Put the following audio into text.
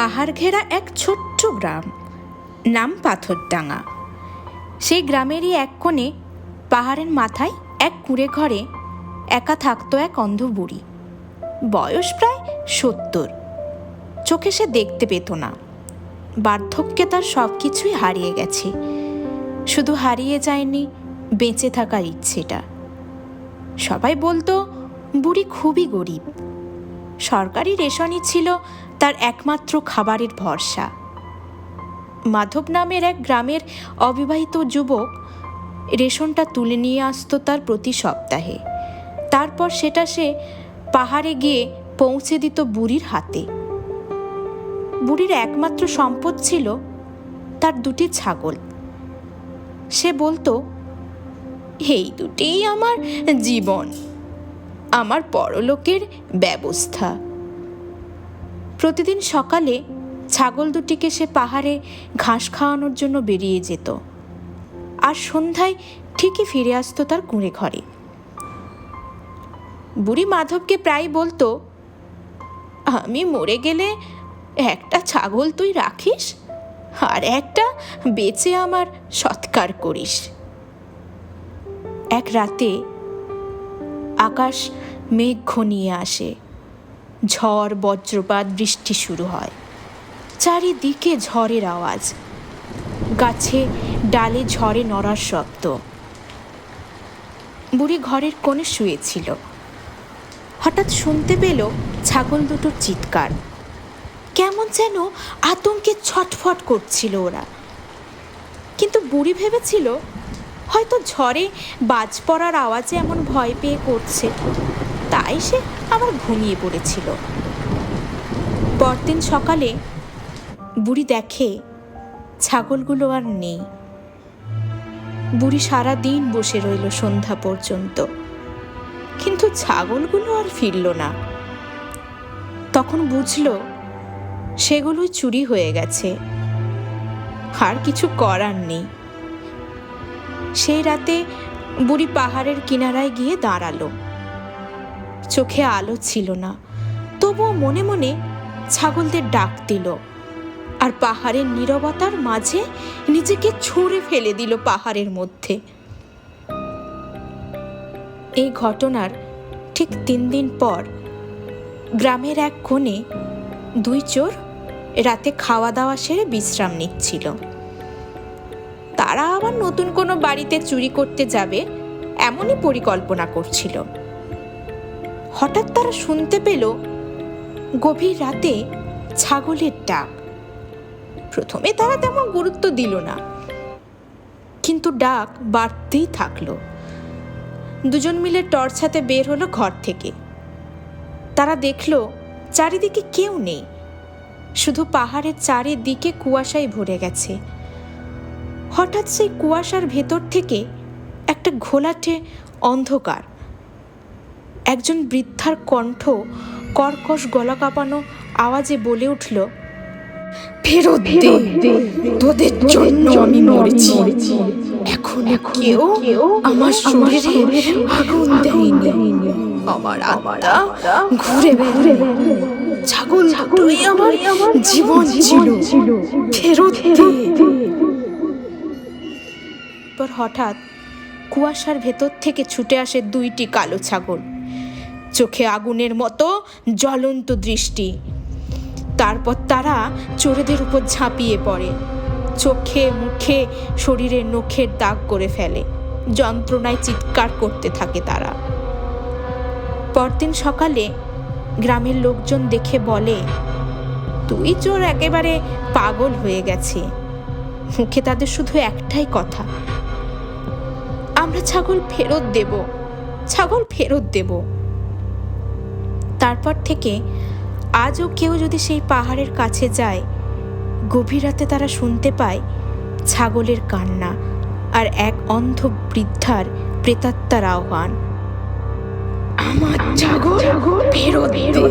পাহাড় ঘেরা এক ছোট্ট গ্রাম, নাম পাথরডাঙ্গা। সেই গ্রামেরই এক কোণে পাহাড়ের মাথায় এক কুঁড়ে ঘরে একা থাকতো এক অন্ধ বুড়ি। বয়স প্রায় 70। চোখে সে দেখতে পেত না। বার্ধক্যে তার সব কিছুই হারিয়ে গেছে, শুধু হারিয়ে যায়নি বেঁচে থাকার ইচ্ছেটা। সবাই বলতো বুড়ি খুবই গরিব। সরকারি রেশনই ছিল তার একমাত্র খাবারের ভরসা। মাধব নামের এক গ্রামের অবিবাহিত যুবক রেশনটা তুলে নিয়ে আসতো তার প্রতি সপ্তাহে। তারপর সেটা সে পাহাড়ে গিয়ে পৌঁছে দিত বুড়ির হাতে। বুড়ির একমাত্র সম্পদ ছিল তার 2টি ছাগল। সে বলতো, এই দুটিই আমার জীবন, আমার পরলোকের ব্যবস্থা। প্রতিদিন সকালে ছাগল দুটিকে সে পাহাড়ে ঘাস খাওয়ানোর জন্য বেরিয়ে যেত, আর সন্ধ্যায় ঠিকই ফিরে আসতো তার কুঁড়ে ঘরে। বুড়ি মাধবকে প্রায় বলতো, আমি মরে গেলে একটা ছাগল তুই রাখিস, আর একটা বেচে আমার সৎকার করিস। এক রাতে আকাশ মেঘ ঘনিয়ে আসে, ঝড়, বজ্রপাত, বৃষ্টি শুরু হয়। চারিদিকে ঝড়ের আওয়াজ, গাছে ডালে ঝড়ে নড়ার শব্দ। বুড়ি ঘরের কোণে শুয়েছিল। হঠাৎ শুনতে পেল ছাগল দুটোর চিৎকার। কেমন যেন আতঙ্কে ছটফট করছিল ওরা। কিন্তু বুড়ি ভেবেছিল হয়তো ঝড়ে বাজ পড়ার আওয়াজে এমন ভয় পেয়ে করছে, তাই সে আবার ঘুমিয়ে পড়েছিল। পরদিন সকালে বুড়ি দেখে ছাগলগুলো আর নেই। বুড়ি সারা দিন বসে রইল সন্ধ্যা পর্যন্ত, কিন্তু ছাগলগুলো আর ফিরল না। তখন বুঝল সেগুলোই চুরি হয়ে গেছে, আর কিছু করার নেই। সেই রাতে বুড়ি পাহাড়ের কিনারায় গিয়ে দাঁড়ালো। চোখে আলো ছিল না, তবুও মনে মনে ছাগলদের ডাক দিল, আর পাহাড়ের নীরবতার মাঝে নিজেকে ছুঁড়ে ফেলে দিল পাহাড়ের মধ্যে। এই ঘটনার ঠিক 3 দিন পর গ্রামের এক কোণে 2 চোর রাতে খাওয়া দাওয়া সেরে বিশ্রাম নিচ্ছিল। তারা আবার নতুন কোনো বাড়িতে চুরি করতে যাবে এমনই পরিকল্পনা করছিল। হঠাৎ তারা শুনতে পেল গভীর রাতে ছাগলের ডাক। প্রথমে তারা তেমন গুরুত্ব দিল না, কিন্তু ডাক বাড়তেই থাকলো। দুজন মিলে টর্চ হাতে বের হলো ঘর থেকে। তারা দেখলো চারিদিকে কেউ নেই, শুধু পাহাড়ের চারিদিকে কুয়াশায় ভরে গেছে। হঠাৎ সেই কুয়াশার ভেতর থেকে একটা ঘোলাটে অন্ধকার। একজন বৃদ্ধার কণ্ঠ কর্কশ গলা কাঁপানো আওয়াজে বলে উঠল, ফেরত দে, তোদের জন্য আমি মরেছি। এখন কেউ আমার শরীরে আগুন দেয়নি। আমার আত্মা ঘুরে ঘুরে ছাগল দুটোই আমার জীবন ছিল, ফেরত দে। পর হঠাৎ কুয়াশার ভেতর থেকে ছুটে আসে 2টি কালো ছাগল, চোখে আগুনের মতো জ্বলন্ত দৃষ্টি। তারপর তারা চোরেদের উপর ঝাঁপিয়ে পড়ে, চোখে মুখে শরীরে নখের দাগ করে ফেলে। যন্ত্রণায় চিৎকার করতে থাকে তারা। পরদিন সকালে গ্রামের লোকজন দেখে বলে, 2 চোর একেবারে পাগল হয়ে গেছে। মুখে তাদের শুধু একটাই কথা, আমরা ছাগল ফেরত দেব, ছাগল ফেরত দেব। তারপর থেকে আজও কেউ যদি সেই পাহাড়ের কাছে যায়, গভীর রাতে তারা শুনতে পায় ছাগলের কান্না আর এক অন্ধ বৃদ্ধার প্রেতাত্মার আহ্বান, আমার ছাগল ফেরত দে।